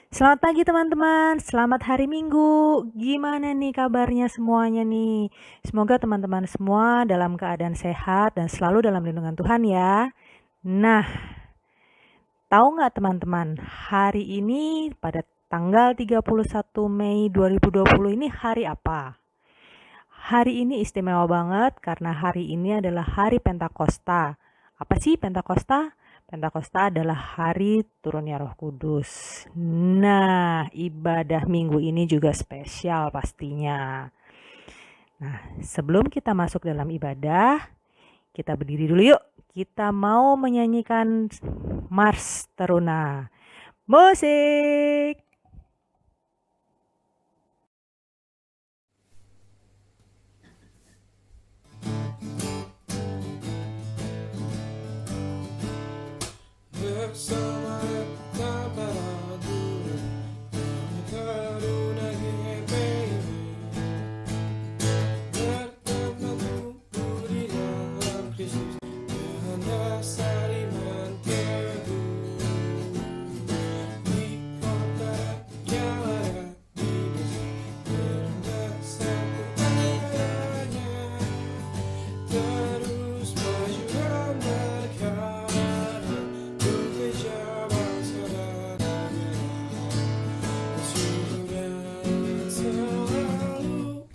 Selamat pagi teman-teman, selamat hari Minggu. Gimana nih kabarnya semuanya nih? Semoga teman-teman semua dalam keadaan sehat dan selalu dalam lindungan Tuhan ya. Nah, tahu nggak teman-teman, hari ini pada tanggal 31 Mei 2020 ini hari apa? Hari ini istimewa banget karena hari ini adalah hari Pentakosta. Apa sih Pentakosta? Pentakosta adalah hari turunnya Roh Kudus. Nah, ibadah minggu ini juga spesial pastinya. Nah, sebelum kita masuk dalam ibadah, kita berdiri dulu yuk. Kita mau menyanyikan Mars Teruna. Musik! Bersama tak beradu karuna bertemu di dalam Kristus dan dasar iman teguh di kota yang ada di bumi satu adanya terus maju dan berkarya untuk kejar bangsa dan negara sudah selalu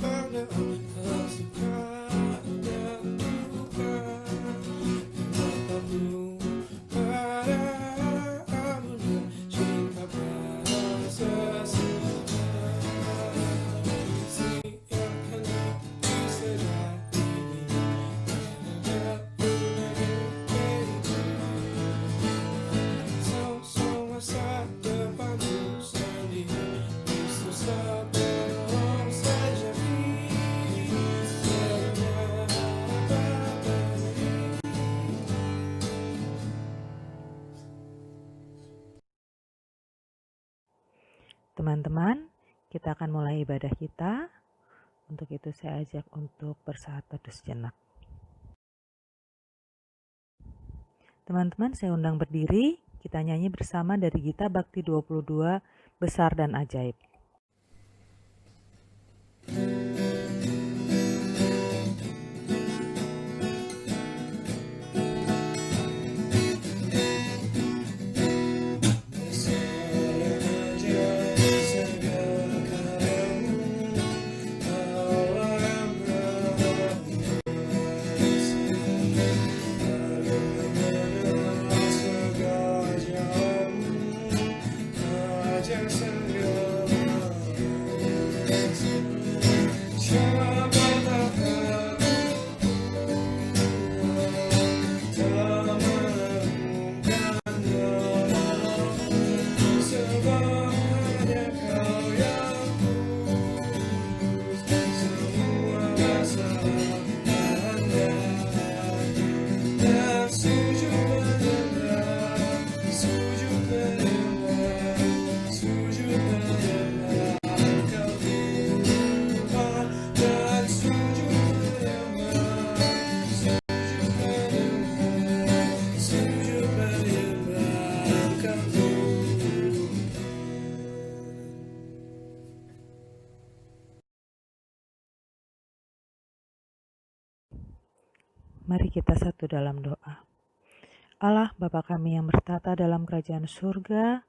ada suka dan duka tetapmu pada amunnya cinta pada seseorang siapkan diri sedari masa depanmu sendiri Yesus penolong sejati Teman-teman, kita akan mulai ibadah kita. Untuk itu saya ajak untuk bersaat teduh sejenak. Teman-teman, saya undang berdiri, kita nyanyi bersama dari Gita Bakti 22, Besar dan Ajaib. Mari kita satu dalam doa. Allah Bapa kami yang bertata dalam kerajaan surga,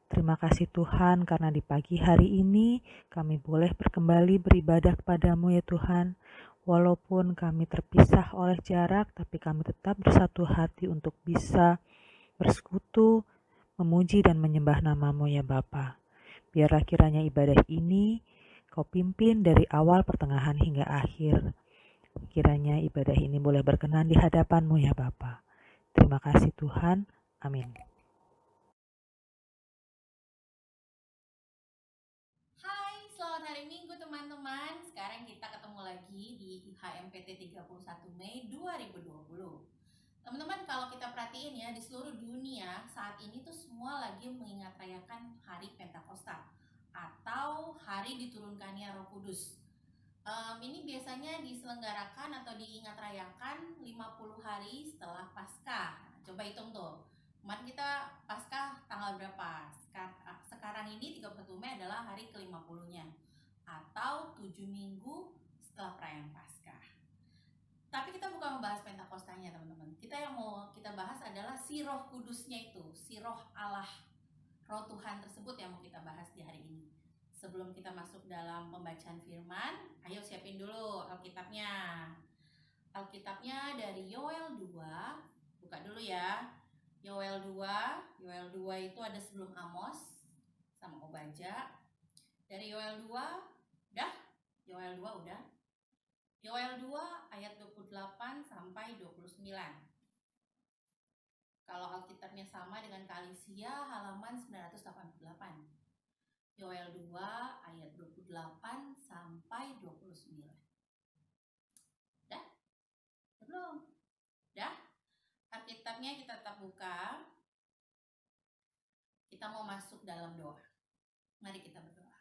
terima kasih Tuhan karena di pagi hari ini kami boleh berkembali beribadah kepadamu ya Tuhan. Walaupun kami terpisah oleh jarak, tapi kami tetap bersatu hati untuk bisa bersekutu, memuji dan menyembah namamu ya Bapa. Biarlah kiranya ibadah ini Kau pimpin dari awal, pertengahan hingga akhir. Kiranya ibadah ini boleh berkenan di hadapan-Mu ya Bapa. Terima kasih Tuhan. Amin. Hai, selamat hari Minggu teman-teman. Sekarang kita ketemu lagi di HMPT 31 Mei 2020. Teman-teman, kalau kita perhatiin ya, di seluruh dunia saat ini tuh semua lagi mengingat rayakan hari Pentakosta atau hari diturunkannya Roh Kudus. Ini biasanya diselenggarakan atau diingat rayakan 50 hari setelah Paskah. Coba hitung tuh. Kemarin kita Paskah tanggal berapa? Sekarang ini ini 31 Mei adalah hari ke-50-nya atau 7 minggu setelah perayaan Paskah. Tapi kita bukan membahas Pentakostanya, teman-teman. Yang mau kita bahas adalah si Roh Kudusnya itu, si Roh Allah, Roh Tuhan tersebut yang mau kita bahas di hari ini. Sebelum kita masuk dalam pembacaan firman, ayo siapin dulu Alkitabnya. Alkitabnya dari Yoel 2, buka dulu ya. Yoel 2 itu ada sebelum Amos sama Obadja. Dari Yoel 2, udah? Yoel 2 udah? Yoel 2 ayat 28 sampai 29. Kalau Alkitabnya sama dengan Kalisia, halaman 988. Yoel 2 ayat 28 sampai 29. Udah? Belum? Udah? Alkitabnya kita tetap buka. Kita mau masuk dalam doa. Mari kita berdoa.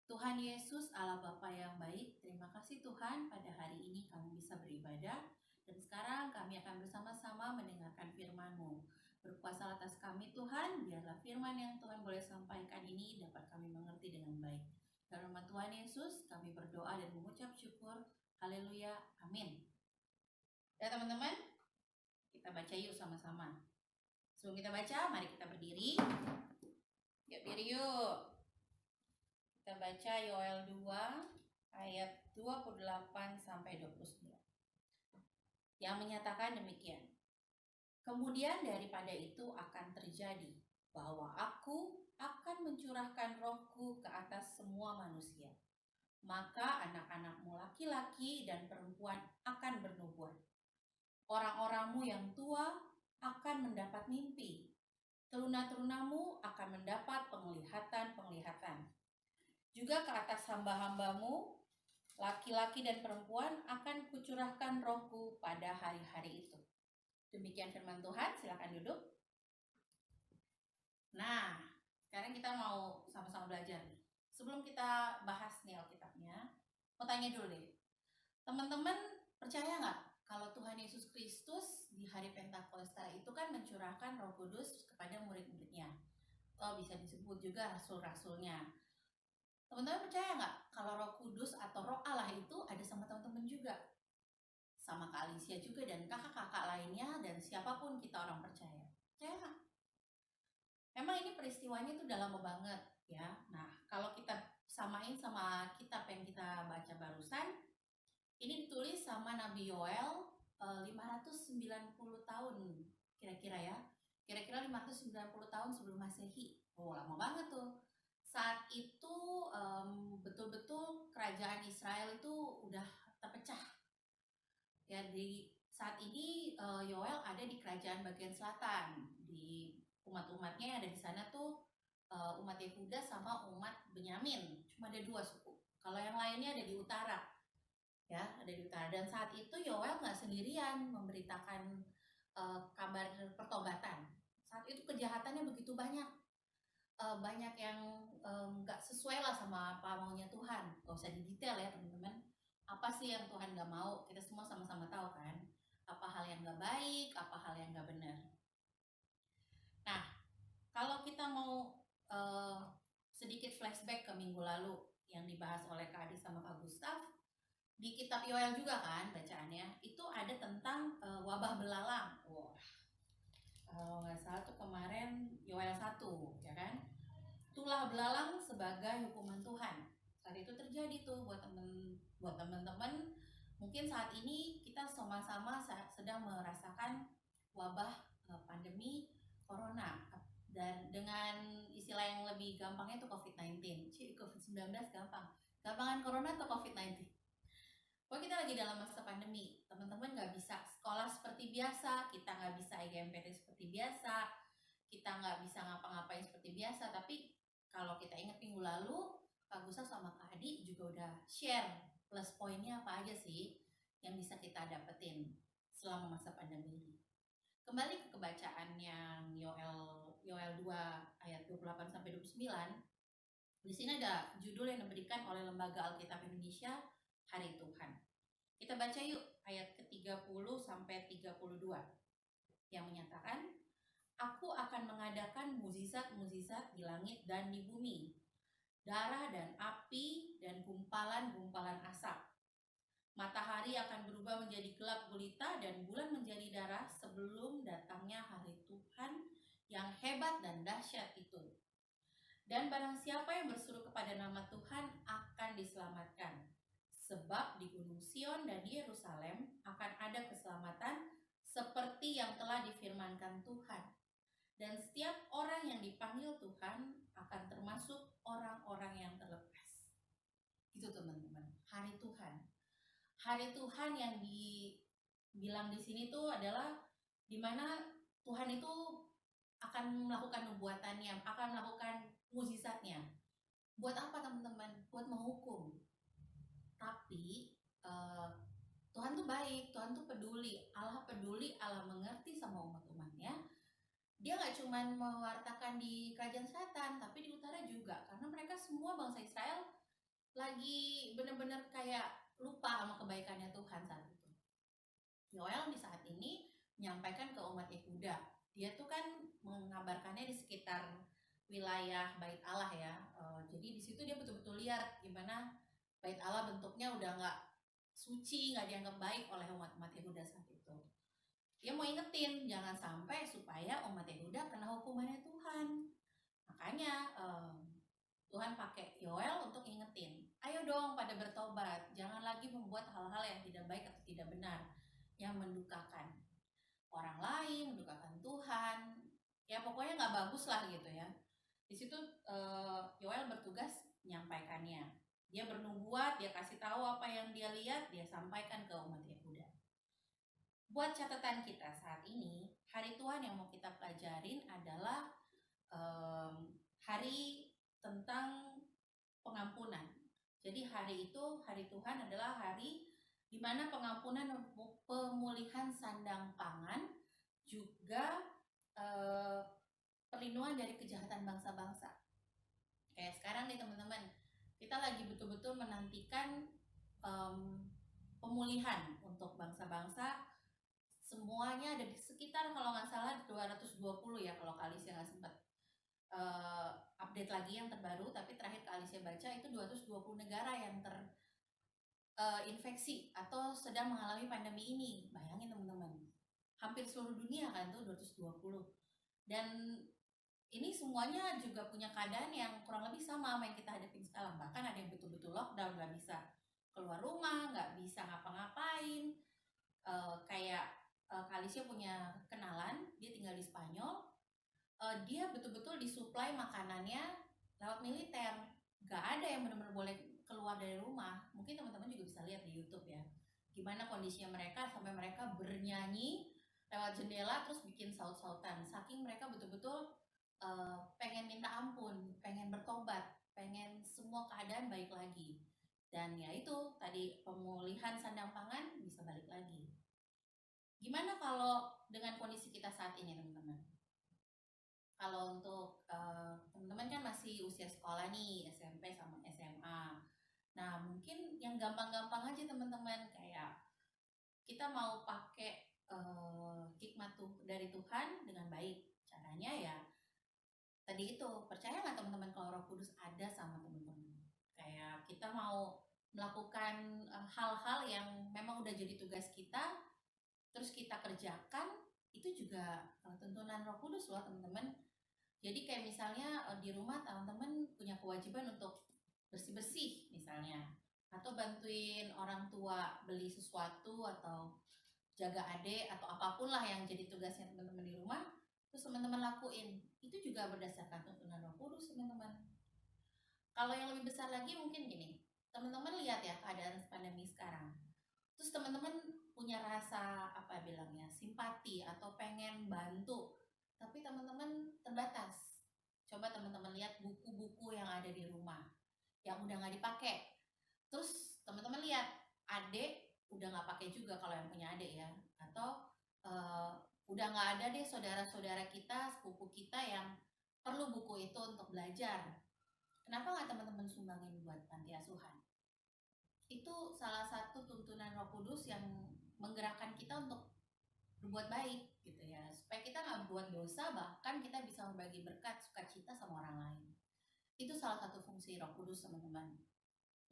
Tuhan Yesus, Allah Bapa yang baik, terima kasih Tuhan pada hari ini kami bisa beribadah. Dan sekarang kami akan bersama-sama mendengarkan firman-Mu. Berkuasa atas kami Tuhan, biarlah firman yang Tuhan boleh sampaikan ini dapat kami mengerti dengan baik. Dalam nama Tuhan Yesus, kami berdoa dan mengucap syukur. Haleluya, amin. Ya teman-teman, kita baca yuk sama-sama. Sebelum kita baca, mari kita berdiri. Yuk diri yuk. Kita baca Yoel 2 ayat 28 sampai 29. Yang menyatakan demikian. Kemudian daripada itu akan terjadi bahwa aku akan mencurahkan rohku ke atas semua manusia. Maka anak-anakmu laki-laki dan perempuan akan bernubuat. Orang-orangmu yang tua akan mendapat mimpi. Teruna-terunamu akan mendapat penglihatan-penglihatan. Juga ke atas hamba-hambamu, laki-laki dan perempuan, akan kucurahkan rohku pada hari-hari itu. Demikian firman Tuhan, silakan duduk. Nah, sekarang kita mau sama-sama belajar nih. Sebelum kita bahas nih Alkitabnya, mau tanya dulu deh. Teman-teman percaya nggak kalau Tuhan Yesus Kristus di hari Pentakosta itu kan mencurahkan Roh Kudus kepada murid-muridnya? Atau bisa disebut juga rasul-rasulnya. Teman-teman percaya nggak kalau Roh Kudus atau Roh Allah itu ada sama teman-teman juga? Sama Kak Alicia juga dan kakak-kakak lainnya dan siapapun kita orang percaya. Percaya nggak? Memang ini peristiwanya tuh udah lama banget ya. Nah, kalau kita samain sama kitab yang kita baca barusan, ini ditulis sama Nabi Yoel 590 tahun kira-kira ya. Kira-kira 590 tahun sebelum Masehi. Oh, lama banget tuh. Saat itu betul-betul kerajaan Israel itu udah terpecah. Ya, di saat ini Yoel ada di kerajaan bagian selatan. Di umat-umatnya yang ada di sana tuh umat Yehuda sama umat Benyamin. Cuma ada 2 suku. Kalau yang lainnya ada di utara. Ya, ada di utara. Dan saat itu Yoel nggak sendirian memberitakan kabar pertobatan. Saat itu kejahatannya begitu banyak. Banyak yang nggak sesuai lah sama apa maunya Tuhan. Gak usah didetail ya teman-teman. Apa sih yang Tuhan gak mau? Kita semua sama-sama tahu kan. Apa hal yang gak baik, apa hal yang gak benar. Nah, kalau kita mau sedikit flashback ke minggu lalu yang dibahas oleh Kak Adi sama Kak Gustaf, di kitab Yoel juga kan bacaannya, itu ada tentang wabah belalang. Wah, kalau nggak salah tuh kemarin Yoel 1, ya kan? Tulah belalang sebagai hukuman Tuhan. Saat itu terjadi tuh buat teman-teman. Mungkin saat ini kita sama-sama sedang merasakan wabah pandemi corona. Dan dengan istilah yang lebih gampangnya itu COVID-19. COVID-19 gampang. Gampangan corona atau COVID-19? Kalau kita lagi dalam masa pandemi, teman-teman nggak bisa sekolah seperti biasa, kita nggak bisa IGMPT seperti biasa, kita nggak bisa ngapa-ngapain seperti biasa. Tapi kalau kita ingat minggu lalu, Kak Gustaf sama Kak Adi juga udah share plus poinnya apa aja sih yang bisa kita dapetin selama masa pandemi ini. Kembali ke kebacaan yang Yoel 2 ayat 28 sampai 29. Di sini ada judul yang diberikan oleh Lembaga Alkitab Indonesia, Hari Tuhan. Kita baca yuk ayat ke-30 sampai 32 yang menyatakan, Aku akan mengadakan mukjizat-mukjizat mujizat di langit dan di bumi, darah dan api dan gumpalan-gumpalan asap. Matahari akan berubah menjadi gelap gulita dan bulan menjadi darah sebelum datangnya hari Tuhan yang hebat dan dahsyat itu. Dan barang siapa yang berseru kepada nama Tuhan akan diselamatkan. Sebab di Gunung Sion dan di Yerusalem akan ada keselamatan seperti yang telah difirmankan Tuhan. Dan setiap orang yang dipanggil Tuhan akan termasuk orang-orang yang terlepas. Itu teman-teman, hari Tuhan. Hari Tuhan yang dibilang di sini tuh adalah dimana Tuhan itu akan melakukan nubuatannya, akan melakukan mujizatnya. Buat apa teman-teman? Buat menghukum. Tapi Tuhan tuh baik, Tuhan tuh peduli, Allah mengerti sama umat-umatnya. Dia gak cuma mewartakan di kerajaan selatan, tapi di utara juga. Karena mereka semua bangsa Israel lagi bener-bener kayak lupa sama kebaikannya Tuhan saat itu. Yoel di saat ini menyampaikan ke umat Yehuda. Dia tuh kan mengabarkannya di sekitar wilayah Bait Allah ya. Jadi di situ dia betul-betul lihat gimana Bait Allah bentuknya udah nggak suci, nggak dianggap baik oleh umat-umat Yehuda saat itu. Dia mau ingetin jangan sampai supaya umat Yehuda kena hukumannya Tuhan. Makanya Tuhan pakai Yoel untuk ingetin, ayo dong pada bertobat, jangan lagi membuat hal-hal yang tidak baik atau tidak benar, yang mendukakan orang lain, mendukakan Tuhan, ya pokoknya nggak bagus lah gitu ya. Di situ Yoel bertugas menyampaikannya. Dia bernubuat, dia kasih tahu apa yang dia lihat, dia sampaikan ke umat Yehuda. Buat catatan kita saat ini, hari Tuhan yang mau kita pelajarin adalah hari tentang pengampunan. Jadi hari itu, hari Tuhan adalah hari di mana pengampunan dan pemulihan sandang pangan, juga perlindungan dari kejahatan bangsa-bangsa. Kayak sekarang nih teman-teman, kita lagi betul-betul menantikan pemulihan untuk bangsa-bangsa. Semuanya ada di sekitar kalau nggak salah 220 ya, kalau Kalisya nggak sempat update lagi yang terbaru, tapi terakhir Kalisya baca itu 220 negara yang terinfeksi atau sedang mengalami pandemi ini. Bayangin teman-teman, hampir seluruh dunia kan tuh 220. Dan ini semuanya juga punya keadaan yang kurang lebih sama yang kita hadapin sekarang. Bahkan ada yang betul-betul lockdown, nggak bisa keluar rumah, nggak bisa ngapa-ngapain. Kayak Kalisya punya kenalan, dia tinggal di Spanyol. Dia betul-betul disuplai makanannya lewat militer. Nggak ada yang benar-benar boleh keluar dari rumah. Mungkin teman-teman juga bisa lihat di YouTube ya, gimana kondisinya mereka sampai mereka bernyanyi lewat jendela terus bikin saut-sautan. Saking mereka betul-betul pengen minta ampun, pengen bertobat, pengen semua keadaan baik lagi. Dan ya itu tadi, pemulihan sandang pangan bisa balik lagi. Gimana kalau dengan kondisi kita saat ini teman-teman? Kalau untuk teman-teman kan masih usia sekolah nih, SMP sama SMA. Nah mungkin yang gampang-gampang aja teman-teman, kayak kita mau pakai hikmat dari Tuhan dengan baik. Caranya ya tadi itu, percaya nggak teman-teman kalau Roh Kudus ada sama teman-teman? Kayak kita mau melakukan hal-hal yang memang udah jadi tugas kita, terus kita kerjakan, itu juga tuntunan Roh Kudus loh teman-teman. Jadi kayak misalnya di rumah teman-teman punya kewajiban untuk bersih-bersih misalnya, atau bantuin orang tua beli sesuatu, atau jaga adik, atau apapun lah yang jadi tugasnya teman-teman di rumah, terus teman-teman lakuin, itu juga berdasarkan tuntunan Roh Kudus teman-teman. Kalau yang lebih besar lagi mungkin gini, teman-teman lihat ya keadaan pandemi sekarang, terus teman-teman punya rasa apa bilangnya, simpati atau pengen bantu, tapi teman-teman terbatas. Coba teman-teman lihat buku-buku yang ada di rumah yang udah nggak dipakai, terus teman-teman lihat adik udah nggak pakai juga kalau yang punya adik ya, atau udah nggak ada deh saudara-saudara kita, sepupu kita yang perlu buku itu untuk belajar. Kenapa nggak teman-teman sumbangin buat panti asuhan? Itu salah satu tuntunan Roh Kudus yang menggerakkan kita untuk berbuat baik gitu ya, supaya kita nggak buat dosa, bahkan kita bisa membagi berkat sukacita sama orang salah satu fungsi Roh Kudus, teman-teman,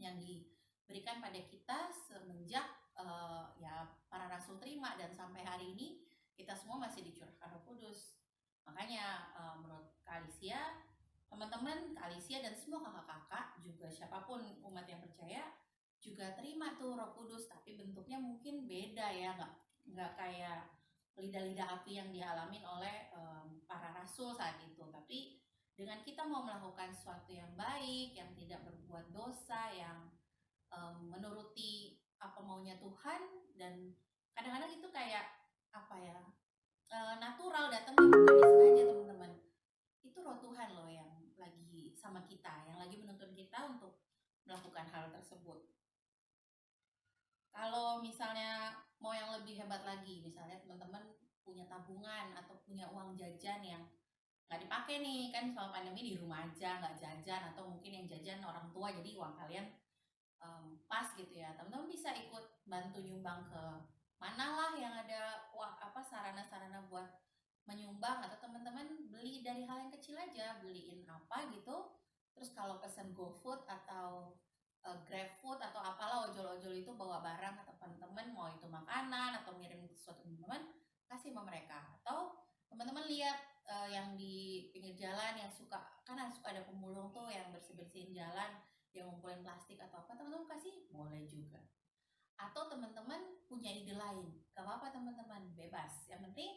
yang diberikan pada kita semenjak ya para rasul terima, dan sampai hari ini kita semua masih dicurahkan Roh Kudus. Makanya menurut Kalisia, teman-teman Kalisia dan semua kakak-kakak, juga siapapun umat yang percaya, juga terima tuh Roh Kudus, tapi bentuknya mungkin beda ya, nggak kayak lidah-lidah api yang dialami oleh para rasul saat itu. Tapi dengan kita mau melakukan sesuatu yang baik, yang tidak berbuat dosa, yang menuruti apa maunya Tuhan, dan kadang-kadang itu kayak apa ya, natural, datangnya bukan disengaja, teman-teman. Itu Roh Tuhan loh yang lagi sama kita, yang lagi menuntun kita untuk melakukan hal tersebut. Kalau misalnya mau yang lebih hebat lagi, misalnya teman-teman punya tabungan atau punya uang jajan yang nggak dipakai nih, kan selama pandemi di rumah aja nggak jajan, atau mungkin yang jajan orang tua jadi uang kalian pas gitu ya, teman-teman bisa ikut bantu nyumbang ke manalah yang ada sarana-sarana buat menyumbang, atau teman-teman beli dari hal yang kecil aja, beliin apa gitu. Terus kalau pesen GoFood atau GrabFood atau apalah ojol-ojol itu bawa barang ke teman-teman, mau itu makanan atau ngirim sesuatu, teman-teman kasih sama mereka. Atau teman-teman lihat yang di pinggir jalan yang suka ada pemulung tuh yang bersih-bersihin jalan, yang ngumpulin plastik atau apa, teman-teman kasih, boleh juga. Atau teman-teman punya ide lain, gak apa-apa teman-teman, bebas. Yang penting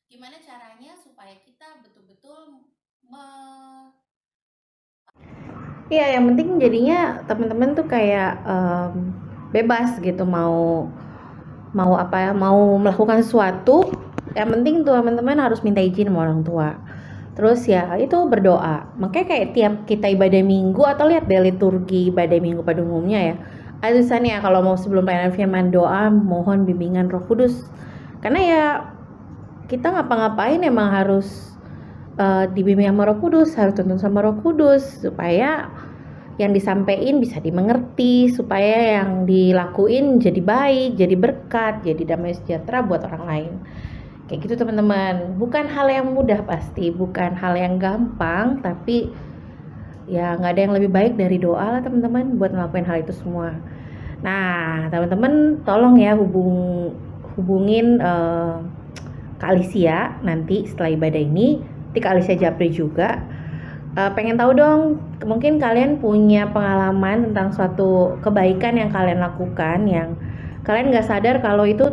gimana caranya supaya kita betul-betul Iya, yang penting jadinya teman-teman tuh kayak bebas gitu, mau melakukan sesuatu. Yang penting tuh teman-teman harus minta izin sama orang tua. Terus ya itu berdoa. Makanya kayak tiap kita ibadah minggu, atau lihat deh liturgi ibadah minggu pada umumnya ya, ada tulisannya kalau mau sebelum pelayanan firman, doa mohon bimbingan Roh Kudus. Karena ya kita ngapa-ngapain emang harus dibimbing sama Roh Kudus, harus tuntun sama Roh Kudus supaya yang disampaikan bisa dimengerti, supaya yang dilakuin jadi baik, jadi berkat, jadi damai sejahtera buat orang lain. Kayak gitu teman-teman. Bukan hal yang mudah pasti, bukan hal yang gampang, tapi ya nggak ada yang lebih baik dari doa lah teman-teman buat ngelakuin hal itu semua. Nah teman-teman tolong ya hubungin Kak Alicia nanti setelah ibadah ini. Kak Alicia Japri juga pengen tahu dong, mungkin kalian punya pengalaman tentang suatu kebaikan yang kalian lakukan, yang kalian nggak sadar kalau itu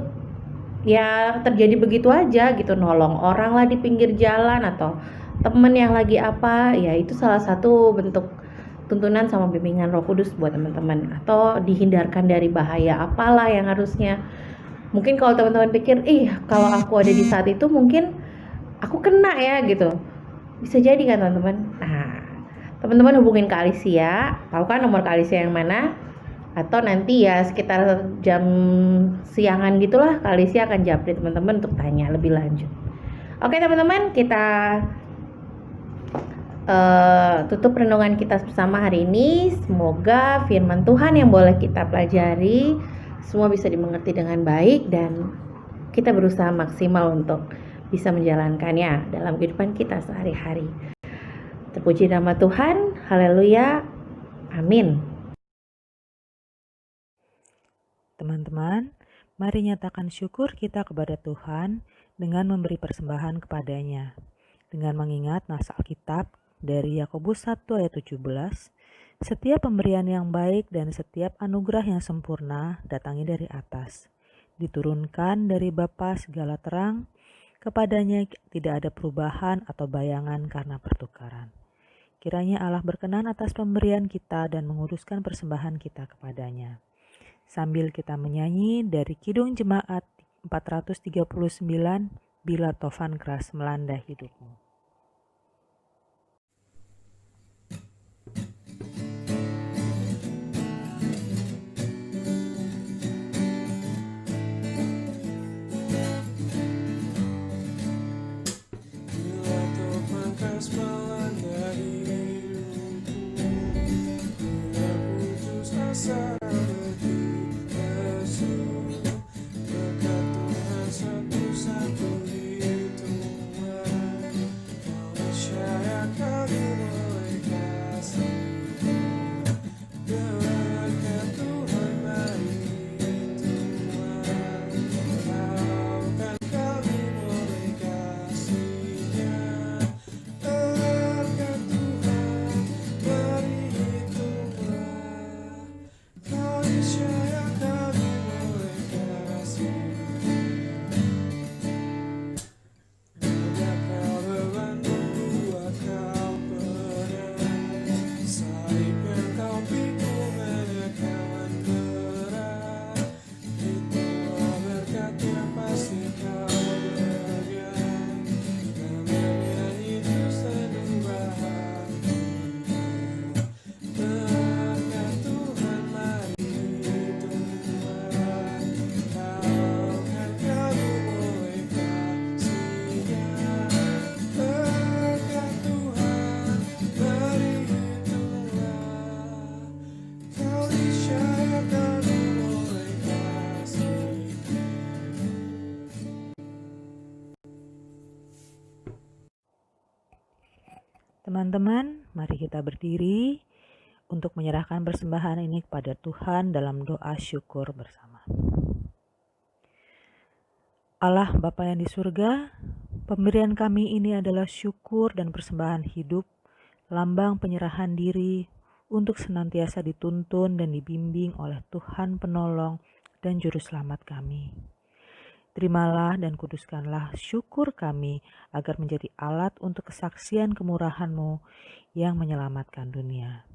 ya terjadi begitu aja gitu, nolong orang lah di pinggir jalan, atau temen yang lagi apa, ya itu salah satu bentuk tuntunan sama bimbingan Roh Kudus buat teman-teman. Atau dihindarkan dari bahaya apalah yang harusnya, mungkin kalau teman-teman pikir, kalau aku ada di saat itu mungkin aku kena ya gitu, bisa jadi kan teman-teman. Nah teman-teman hubungin Kak Alicia, tahu kan nomor Kak Alicia yang mana, atau nanti ya sekitar jam siangan gitulah Kak Alicia akan japri teman-teman untuk tanya lebih lanjut. Oke teman-teman, kita tutup renungan kita bersama hari ini. Semoga firman Tuhan yang boleh kita pelajari semua bisa dimengerti dengan baik, dan kita berusaha maksimal untuk bisa menjalankannya dalam kehidupan kita sehari-hari. Terpuji nama Tuhan, haleluya, amin. Teman-teman, mari nyatakan syukur kita kepada Tuhan dengan memberi persembahan kepadanya. Dengan mengingat nas Alkitab dari Yakobus 1 ayat 17, setiap pemberian yang baik dan setiap anugerah yang sempurna datangnya dari atas, diturunkan dari Bapa segala terang, kepadanya tidak ada perubahan atau bayangan karena pertukaran. Kiranya Allah berkenan atas pemberian kita dan menguruskan persembahan kita kepadanya. Sambil kita menyanyi dari Kidung Jemaat 439, Bila Tofan Keras Melanda Hidupmu. Bila tofan keras melanda hidupku, bila putus asa lebih lesu, dekat Tuhan satu-satunya Tuhan. Teman-teman, mari kita berdiri untuk menyerahkan persembahan ini kepada Tuhan dalam doa syukur bersama. Allah Bapa yang di surga, pemberian kami ini adalah syukur dan persembahan hidup, lambang penyerahan diri untuk senantiasa dituntun dan dibimbing oleh Tuhan penolong dan juru selamat kami. Terimalah dan kuduskanlah syukur kami agar menjadi alat untuk kesaksian kemurahan-Mu yang menyelamatkan dunia.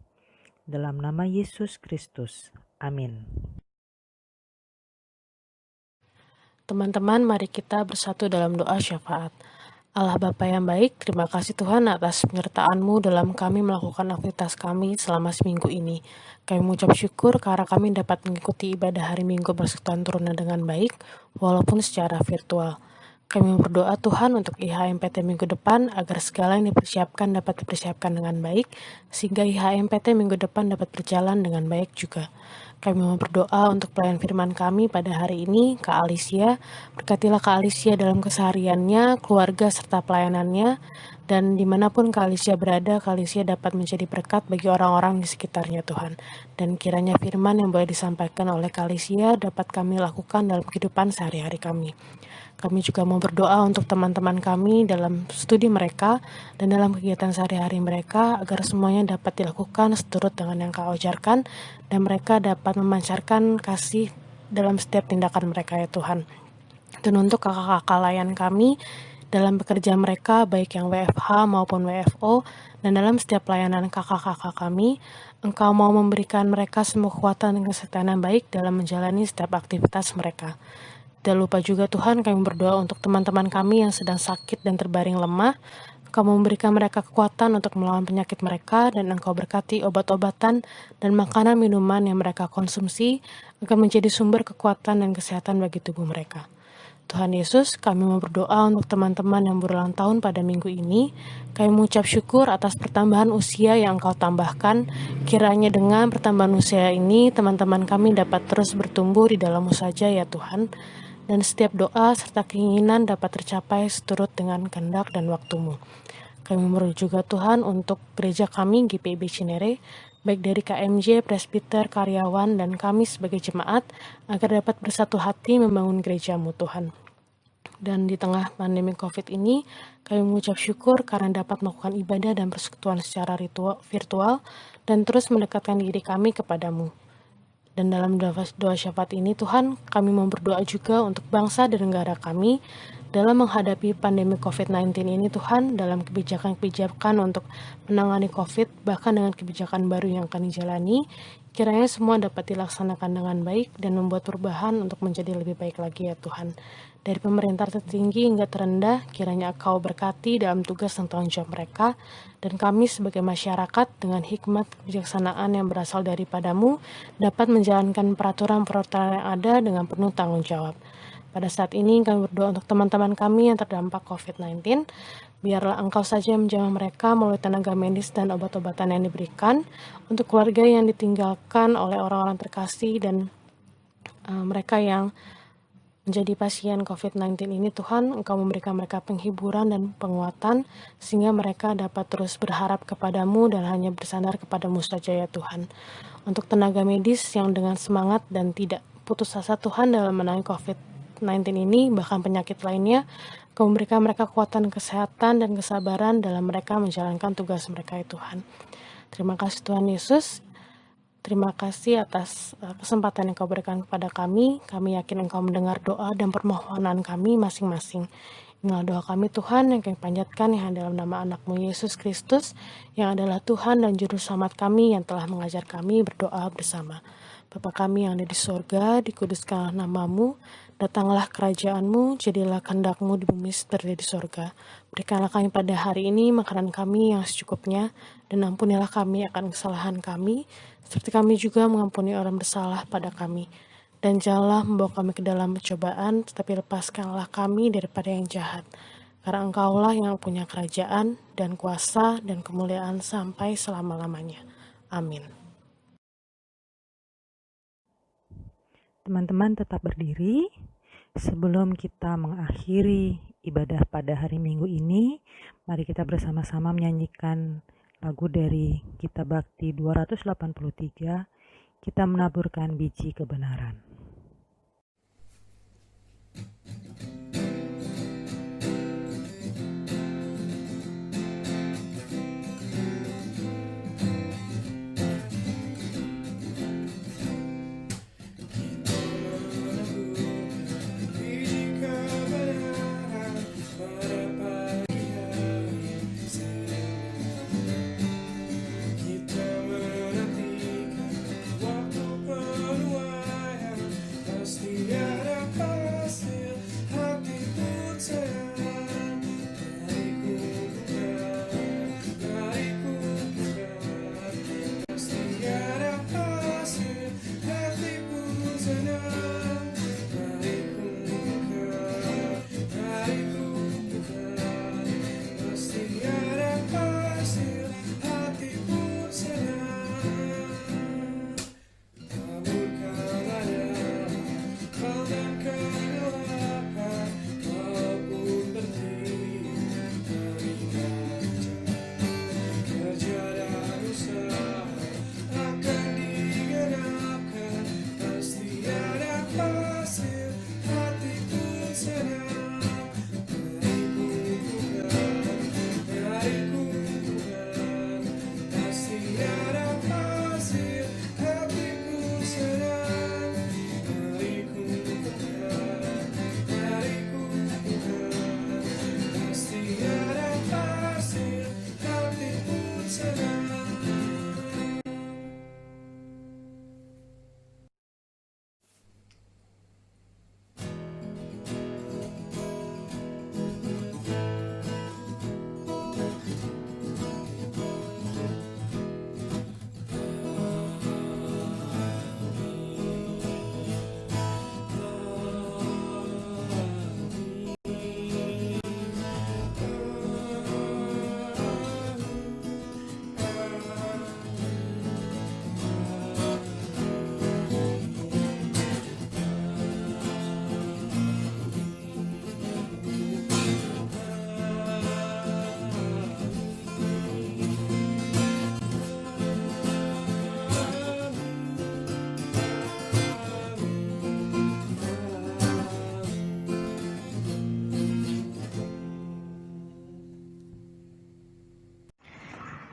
Dalam nama Yesus Kristus. Amin. Teman-teman, mari kita bersatu dalam doa syafaat. Allah Bapa yang baik, terima kasih Tuhan atas penyertaan-Mu dalam kami melakukan aktivitas kami selama seminggu ini. Kami mengucap syukur karena kami dapat mengikuti ibadah hari Minggu Persekutuan Turunan dengan baik, walaupun secara virtual. Kami berdoa Tuhan untuk IHMPT minggu depan agar segala yang dipersiapkan dapat dipersiapkan dengan baik, sehingga IHMPT minggu depan dapat berjalan dengan baik juga. Kami mau berdoa untuk pelayan firman kami pada hari ini, Kak Alicia. Berkatilah Kak Alicia dalam kesehariannya, keluarga serta pelayanannya, dan dimanapun Kak Alicia berada, Kak Alicia dapat menjadi berkat bagi orang-orang di sekitarnya Tuhan. Dan kiranya firman yang boleh disampaikan oleh Kak Alicia dapat kami lakukan dalam kehidupan sehari-hari kami. Kami juga mau berdoa untuk teman-teman kami dalam studi mereka dan dalam kegiatan sehari-hari mereka agar semuanya dapat dilakukan seturut dengan yang Kau ajarkan dan mereka dapat memancarkan kasih dalam setiap tindakan mereka ya Tuhan. Dan untuk kakak-kakak layan kami dalam bekerja mereka baik yang WFH maupun WFO dan dalam setiap pelayanan kakak-kakak kami, Engkau mau memberikan mereka semua kekuatan dan kesehatan yang baik dalam menjalani setiap aktivitas mereka. Dan lupa juga Tuhan, kami berdoa untuk teman-teman kami yang sedang sakit dan terbaring lemah. Engkau memberikan mereka kekuatan untuk melawan penyakit mereka, dan Engkau berkati obat-obatan dan makanan minuman yang mereka konsumsi akan menjadi sumber kekuatan dan kesehatan bagi tubuh mereka. Tuhan Yesus, kami mau berdoa untuk teman-teman yang berulang tahun pada minggu ini. Kami mengucap syukur atas pertambahan usia yang Engkau tambahkan. Kiranya dengan pertambahan usia ini, teman-teman kami dapat terus bertumbuh di dalam-Mu saja ya Tuhan. Dan setiap doa serta keinginan dapat tercapai seturut dengan kehendak dan waktu-Mu. Kami merujuk juga Tuhan untuk gereja kami GPIB Cinere, baik dari KMJ, presbiter, karyawan, dan kami sebagai jemaat, agar dapat bersatu hati membangun gereja-Mu Tuhan. Dan di tengah pandemi COVID ini, kami mengucap syukur karena dapat melakukan ibadah dan persekutuan secara virtual, dan terus mendekatkan diri kami kepadamu. Dan dalam doa syafaat ini Tuhan, kami mau berdoa juga untuk bangsa dan negara kami dalam menghadapi pandemi COVID-19 ini Tuhan, dalam kebijakan-kebijakan untuk menangani COVID, bahkan dengan kebijakan baru yang akan dijalani, kiranya semua dapat dilaksanakan dengan baik dan membuat perubahan untuk menjadi lebih baik lagi ya Tuhan. Dari pemerintah tertinggi hingga terendah, kiranya Engkau berkati dalam tugas dan tanggung jawab mereka, dan kami sebagai masyarakat dengan hikmat kebijaksanaan yang berasal daripada-Mu dapat menjalankan peraturan-peraturan yang ada dengan penuh tanggung jawab. Pada saat ini kami berdoa untuk teman-teman kami yang terdampak COVID-19, biarlah Engkau saja yang menjamah mereka melalui tenaga medis dan obat-obatan yang diberikan, untuk keluarga yang ditinggalkan oleh orang-orang terkasih dan mereka yang menjadi pasien COVID-19 ini Tuhan, Engkau memberikan mereka penghiburan dan penguatan, sehingga mereka dapat terus berharap kepadamu dan hanya bersandar kepadamu saja ya Tuhan. Untuk tenaga medis yang dengan semangat dan tidak putus asa Tuhan dalam menangani COVID-19 ini, bahkan penyakit lainnya, Engkau memberikan mereka kekuatan kesehatan dan kesabaran dalam mereka menjalankan tugas mereka ya Tuhan. Terima kasih Tuhan Yesus. Terima kasih atas kesempatan yang Kau berikan kepada kami. Kami yakin Engkau mendengar doa dan permohonan kami masing-masing. Inilah doa kami Tuhan yang kami panjatkan yang dalam nama anak-Mu Yesus Kristus, yang adalah Tuhan dan Juru Selamat kami yang telah mengajar kami berdoa bersama. Bapa kami yang ada di sorga, dikuduskanlah nama-Mu, datanglah kerajaan-Mu, jadilah kehendak-Mu di bumi seperti di sorga. Berikanlah kami pada hari ini makanan kami yang secukupnya, dan ampunilah kami akan kesalahan kami, seperti kami juga mengampuni orang bersalah pada kami. Dan janganlah membawa kami ke dalam pencobaan, tetapi lepaskanlah kami daripada yang jahat. Karena Engkaulah yang punya kerajaan, dan kuasa, dan kemuliaan sampai selama-lamanya. Amin. Teman-teman tetap berdiri sebelum kita mengakhiri ibadah pada hari Minggu ini, mari kita bersama-sama menyanyikan lagu dari Kitab Bakti 283, kita menaburkan biji kebenaran.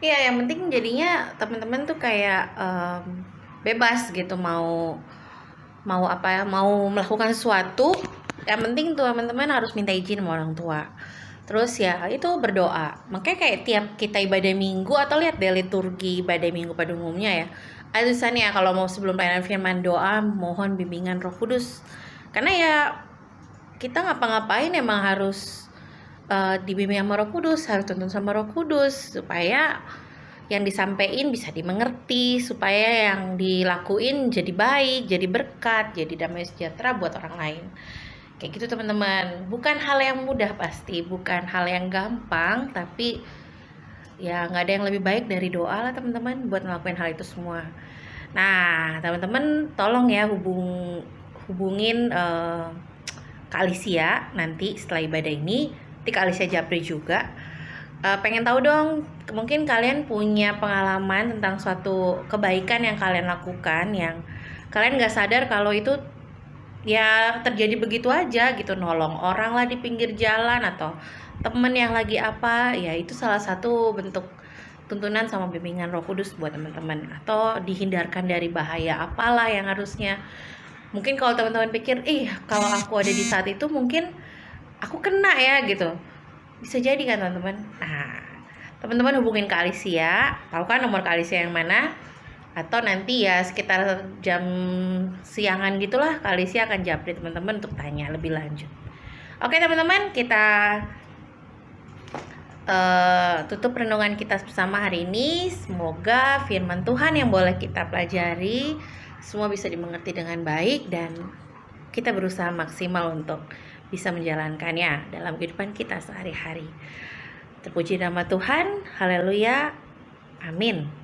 Iya, yang penting jadinya teman-teman tuh kayak bebas gitu mau mau melakukan sesuatu. Yang penting tuh teman-teman harus minta izin sama orang tua. Terus ya itu berdoa. Makanya kayak tiap kita ibadah minggu atau lihat deh liturgi ibadah minggu pada umumnya ya. Ada tulisannya kalau mau sebelum pelayanan firman doa mohon bimbingan Roh Kudus. Karena ya kita ngapa-ngapain emang harus dibimbing sama Roh Kudus, harus tuntun sama Roh Kudus supaya yang disampaikan bisa dimengerti, supaya yang dilakuin jadi baik, jadi berkat, jadi damai sejahtera buat orang lain. Kayak gitu teman-teman. Bukan hal yang mudah pasti, bukan hal yang gampang, tapi ya nggak ada yang lebih baik dari doa lah teman-teman buat ngelakuin hal itu semua. Nah teman-teman tolong ya hubungin Kak Alicia nanti setelah ibadah ini. Kak Alicia Japri juga pengen tahu dong, mungkin kalian punya pengalaman tentang suatu kebaikan yang kalian lakukan yang kalian gak sadar kalau itu ya terjadi begitu aja gitu, nolong orang lah di pinggir jalan atau temen yang lagi apa, ya itu salah satu bentuk tuntunan sama bimbingan Roh Kudus buat teman-teman. Atau dihindarkan dari bahaya apalah yang harusnya, mungkin kalau teman-teman pikir kalau aku ada di saat itu mungkin aku kena ya gitu, bisa jadi kan teman-teman. Nah teman-teman hubungin Kak Alicia, tahu kan nomor Kak Alicia yang mana, atau nanti ya sekitar jam siangan gitulah Kak Alicia akan japri teman-teman untuk tanya lebih lanjut. Oke teman-teman, kita tutup renungan kita bersama hari ini. Semoga firman Tuhan yang boleh kita pelajari semua bisa dimengerti dengan baik dan kita berusaha maksimal untuk bisa menjalankannya dalam kehidupan kita sehari-hari. Terpuji nama Tuhan, haleluya, amin.